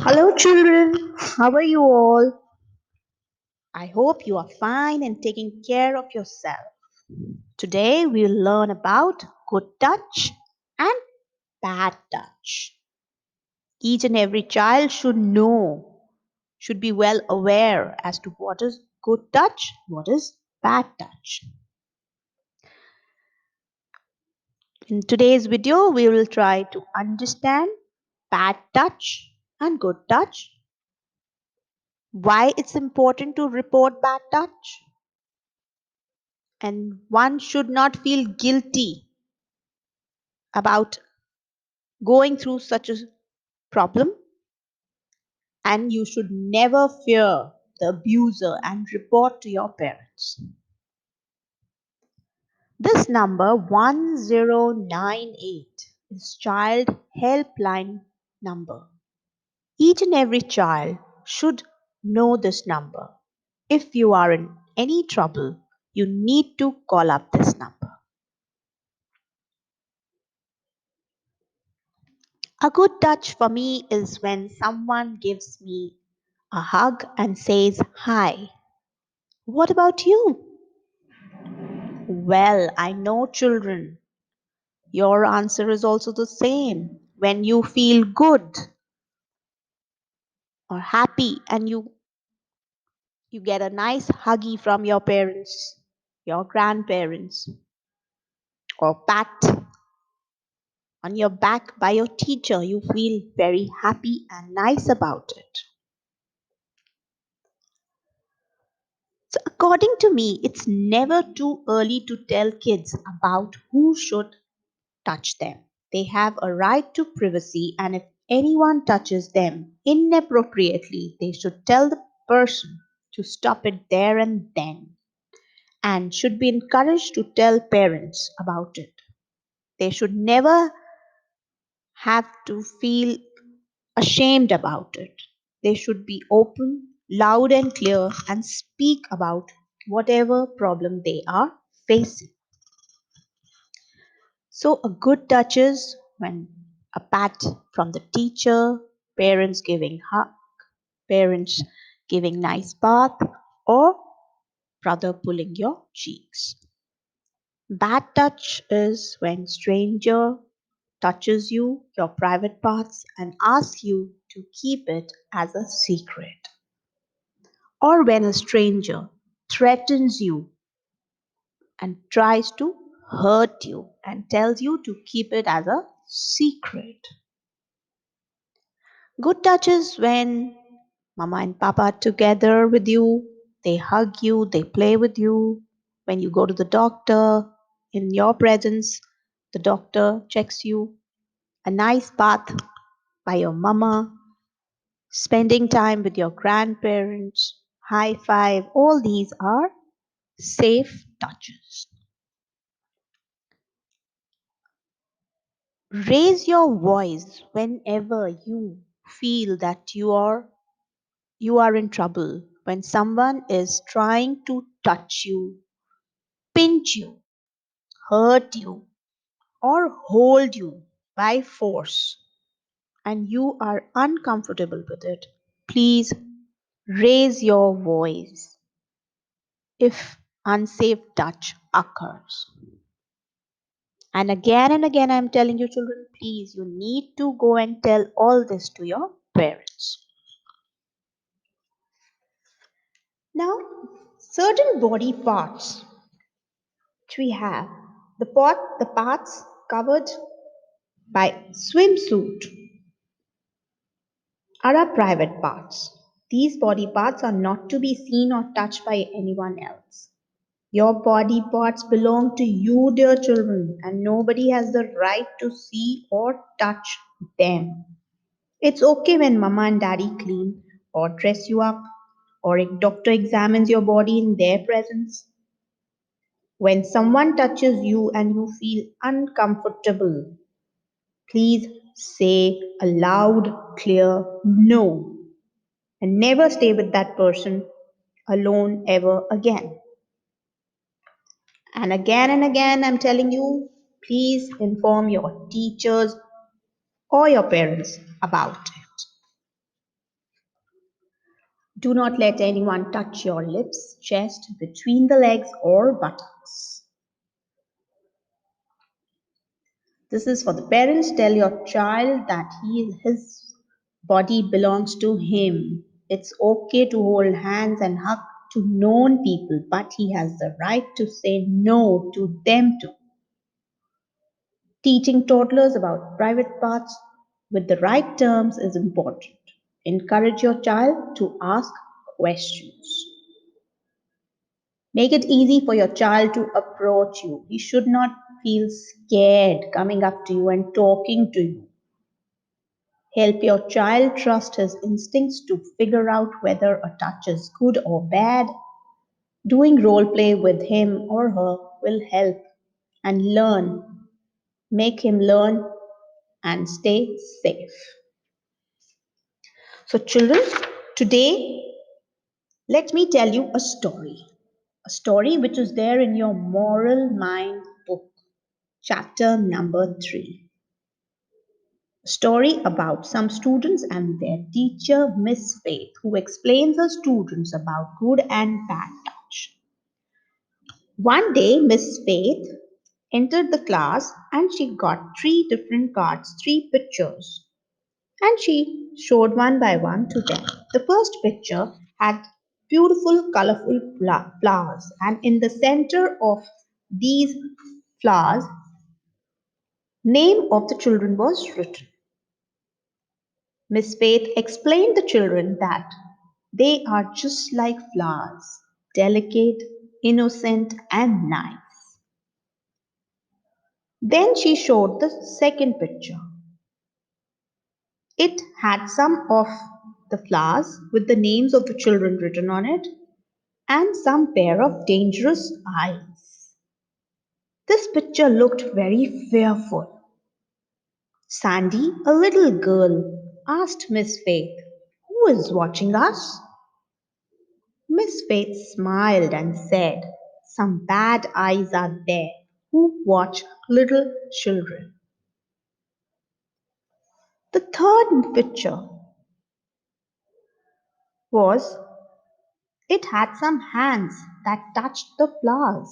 Hello, children. How are you all? I hope you are fine and taking care of yourself. Today, we'll learn about good touch and bad touch. Each and every child should know, should be well aware as to what is good touch, what is bad touch. In today's video, we will try to understand bad touch and good touch, why it's important to report bad touch, and one should not feel guilty about going through such a problem, and you should never fear the abuser and report to your parents. This number 1098 is child helpline number. Each and every child should know this number. If you are in any trouble, you need to call up this number. A good touch for me is when someone gives me a hug and says hi. What about you? Well, I know, children. Your answer is also the same. When you feel good or happy and you get a nice huggy from your parents, your grandparents, or pat on your back by your teacher, you feel very happy and nice about it. So, according to me, it's never too early to tell kids about who should touch them. They have a right to privacy, and if anyone touches them inappropriately, they should tell the person to stop it there and then, and should be encouraged to tell parents about it. They should never have to feel ashamed about it. They should be open, loud, and clear and speak about whatever problem they are facing. So, a good touch is when a pat from the teacher, parents giving hug, parents giving nice bath, or brother pulling your cheeks. Bad touch is when stranger touches you, your private parts, and asks you to keep it as a secret. Or when a stranger threatens you and tries to hurt you and tells you to keep it as a secret. Good touches when mama and papa are together with you, they hug you, they play with you. When you go to the doctor, in your presence, the doctor checks you. A nice bath by your mama, spending time with your grandparents, high five, all these are safe touches. Raise your voice whenever you feel that you are in trouble, when someone is trying to touch you, pinch you, hurt you, or hold you by force, and you are uncomfortable with it. Please raise your voice if unsafe touch occurs. And again, I'm telling you, children, please, you need to go and tell all this to your parents. Now, certain body parts which we have, the parts covered by swimsuit are our private parts. These body parts are not to be seen or touched by anyone else. Your body parts belong to you, dear children, and nobody has the right to see or touch them. It's okay when mama and daddy clean or dress you up, or a doctor examines your body in their presence. When someone touches you and you feel uncomfortable, please say a loud, clear no, and never stay with that person alone ever again. And again, I'm telling you, please inform your teachers or your parents about it. Do not let anyone touch your lips, chest, between the legs, or buttocks. This is for the parents. Tell your child that his body belongs to him. It's okay to hold hands and hug to known people, but he has the right to say no to them too. Teaching toddlers about private parts with the right terms is important. Encourage your child to ask questions. Make it easy for your child to approach you. He should not feel scared coming up to you and talking to you. Help your child trust his instincts to figure out whether a touch is good or bad. Doing role play with him or her will help and learn, make him learn and stay safe. So, children, today let me tell you a story which is there in your Moral Mind book, chapter number 3. A story about some students and their teacher, Miss Faith, who explains her students about good and bad touch. One day, Miss Faith entered the class and she got three different cards, three pictures, and she showed one by one to them. The first picture had beautiful, colorful flowers, and in the center of these flowers, name of the children was written. Miss Faith explained to the children that they are just like flowers, delicate, innocent, and nice. Then she showed the second picture. It had some of the flowers with the names of the children written on it and some pair of dangerous eyes. This picture looked very fearful. Sandy, a little girl, asked Miss Faith, "Who is watching us?" Miss Faith smiled and said, "Some bad eyes are there who watch little children." The third picture was it had some hands that touched the flowers.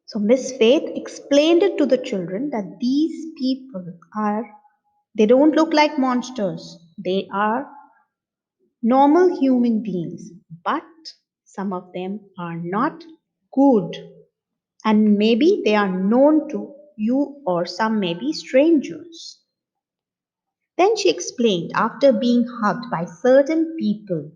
So Miss Faith explained it to the children that these people they don't look like monsters. They are normal human beings, but some of them are not good. And maybe they are known to you or some may be strangers. Then she explained after being hugged by certain people,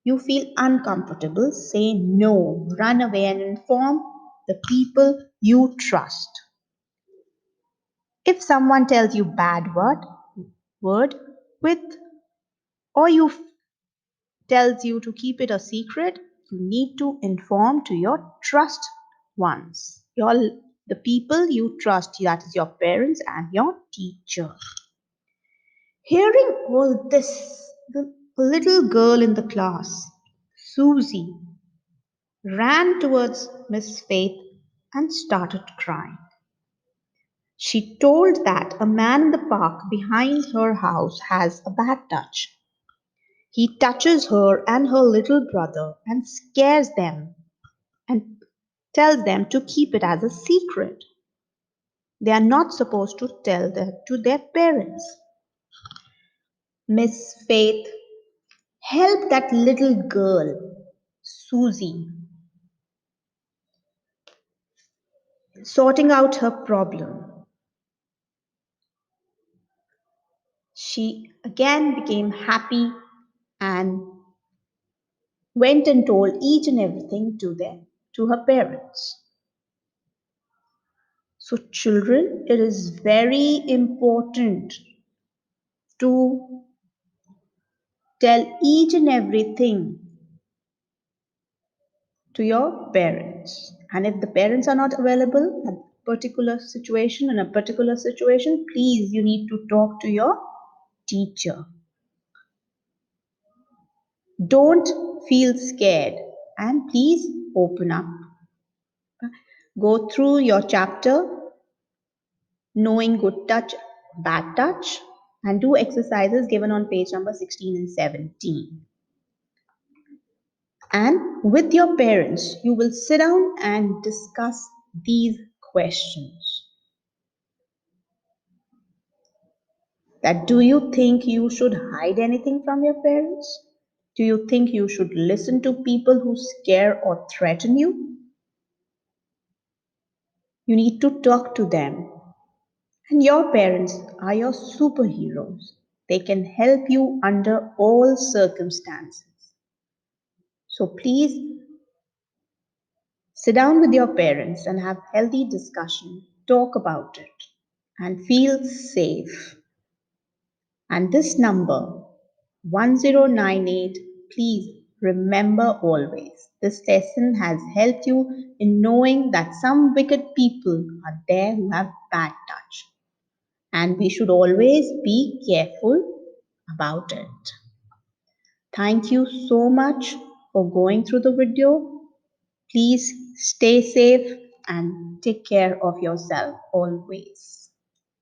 you feel uncomfortable, say no, run away and inform the people you trust. If someone tells you bad word with or you tells you to keep it a secret, you need to inform to your trust ones. The people you trust, that is your parents and your teacher. Hearing all this, the little girl in the class, Susie, ran towards Miss Faith and started crying. She told that a man in the park behind her house has a bad touch. He touches her and her little brother and scares them and tells them to keep it as a secret. They are not supposed to tell that to their parents. Miss Faith helped that little girl, Susie, sorting out her problem. She again became happy and went and told each and everything to her parents. So, children, it is very important to tell each and everything to your parents. And if the parents are not available at particular situation in a particular situation, please you need to talk to your teacher. Don't feel scared and please open up. Go through your chapter knowing good touch, bad touch. and do exercises given on page number 16 and 17. And with your parents, you will sit down and discuss these questions. That do you think you should hide anything from your parents? Do you think you should listen to people who scare or threaten you? You need to talk to them. And your parents are your superheroes. They can help you under all circumstances. So please sit down with your parents and have healthy discussion. Talk about it and feel safe. And this number 1098, please remember always. This lesson has helped you in knowing that some wicked people are there who have bad touch. And we should always be careful about it. Thank you so much for going through the video. Please stay safe and take care of yourself always.